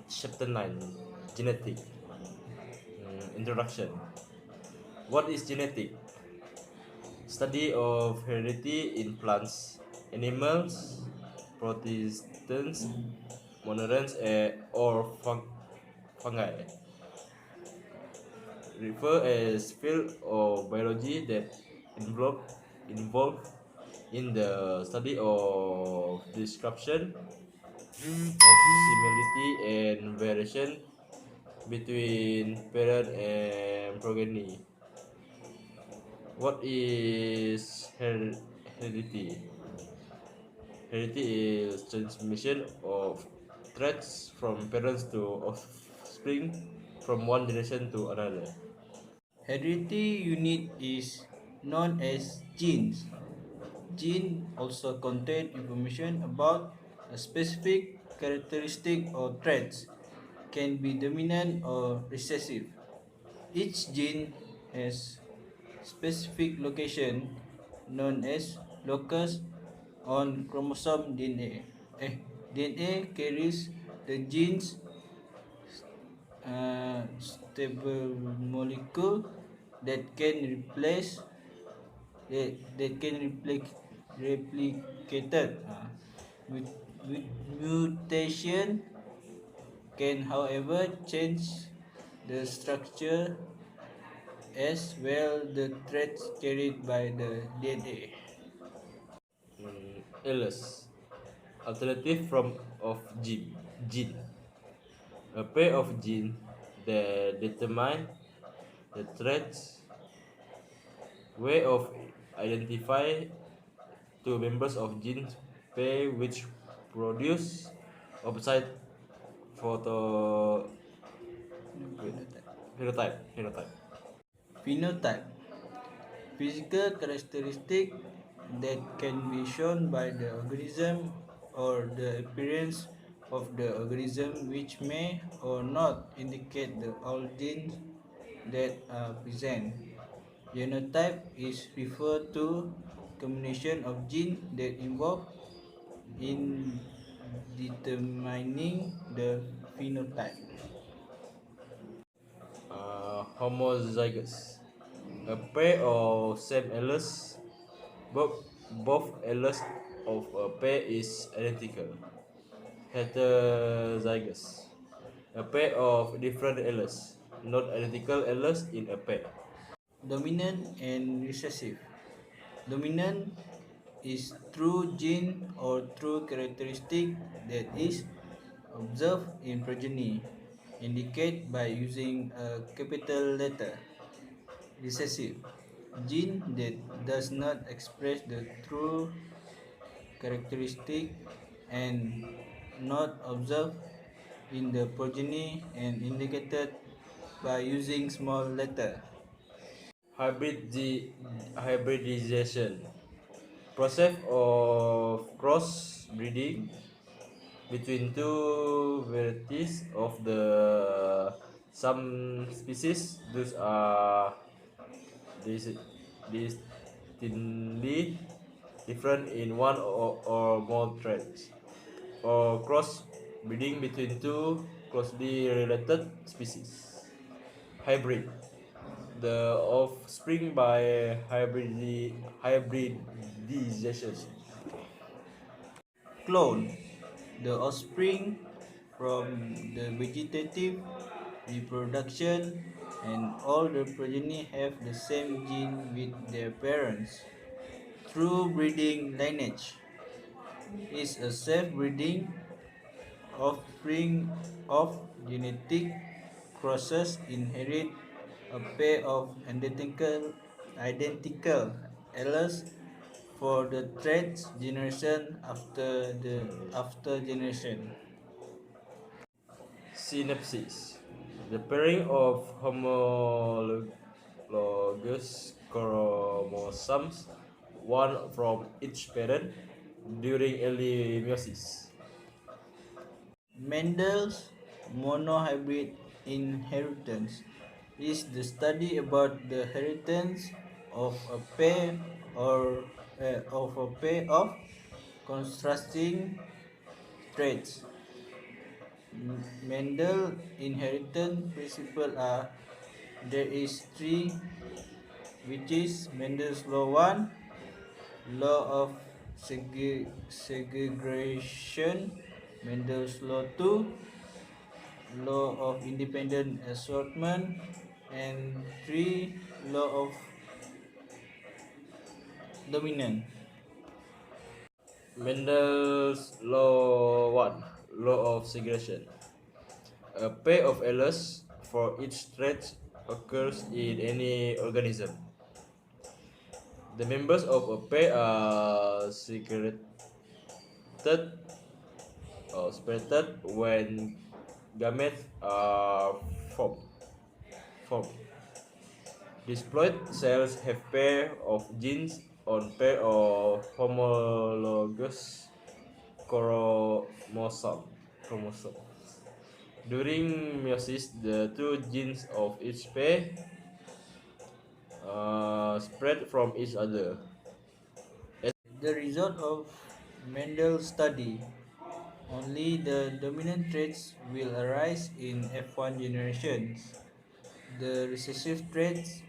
Chapter 9, Genetic. Introduction. What is genetic? Study of heredity in plants, animals, protists, monorans, or fungi. Refer as field of biology that involve in the study of description of similarity and variation between parent and progeny. What is heredity? Heredity is transmission of traits from parents to offspring from one generation to another. Heredity unit is known as genes. Gene also contain information about a specific characteristic or traits, can be dominant or recessive. Each gene has specific location known as locus on chromosome DNA. DNA carries the gene's stable molecule that can replace that can replicated. With, with mutation can however change the structure as well the traits carried by the DNA. Illus. Alternative from of gene. A pair of genes that determine the traits way of identify two members of genes pair which produce opposite photo wait, Phenotype. phenotype. Phenotype. Physical characteristic that can be shown by the organism or the appearance of the organism which may or not indicate the all genes that are present. Genotype is referred to combination of genes that involve in determining the phenotype. Homozygous. A pair of same alleles, both alleles of a pair is identical. Heterozygous. A pair of different alleles, not identical alleles in a pair. Dominant and recessive. Dominant is true gene or true characteristic that is observed in progeny, indicate by using a capital letter. Recessive gene that does not express the true characteristic and not observed in the progeny and indicated by using small letter. Hybridization. Process of cross breeding between two varieties of the some species. Those are distinctly different in one or more traits, or cross breeding between two closely related species. Hybrid. The offspring by hybridization. Clone, the offspring from the vegetative reproduction, and all the progeny have the same gene with their parents. True breeding lineage is a self-breeding offspring of genetic crosses inherit a pair of identical alleles for the traits generation after generation. Synapses. The pairing of homologous chromosomes, one from each parent, during early meiosis. Mendel's monohybrid inheritance is the study about the inheritance of a pair or of a pair of contrasting traits. Mendel inheritance principle are there is three, which is Mendel's law 1, law of segregation, Mendel's law 2, law of independent assortment, and 3, law of dominant. Mendel's law 1, law of segregation. A pair of alleles for each trait occurs in any organism. The members of a pair are segregated or separated when gametes are formed. formed. Diploid cells have pair of genes on pair of homologous chromosomes. During meiosis, the two genes of each pair spread from each other. The result of Mendel's study, only the dominant traits will arise in F1 generations. The recessive traits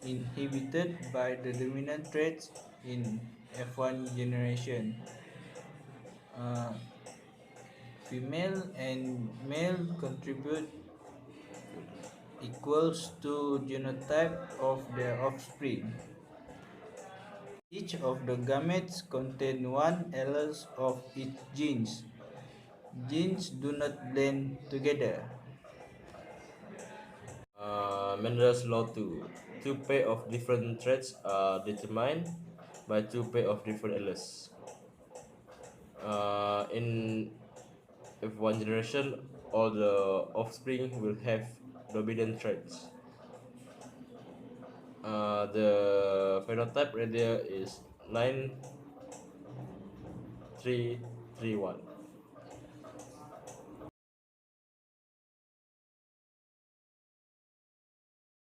inhibited by the dominant traits in F1 generation. Uh, Female and male contribute equals to genotype of their offspring. Each of the gametes contain one allele of each genes. Genes do not blend together. Mendel's law 2. Two pair of different traits are determined by two pair of different alleles. In F1 generation, all the offspring will have dominant traits. The phenotype radius is 9331.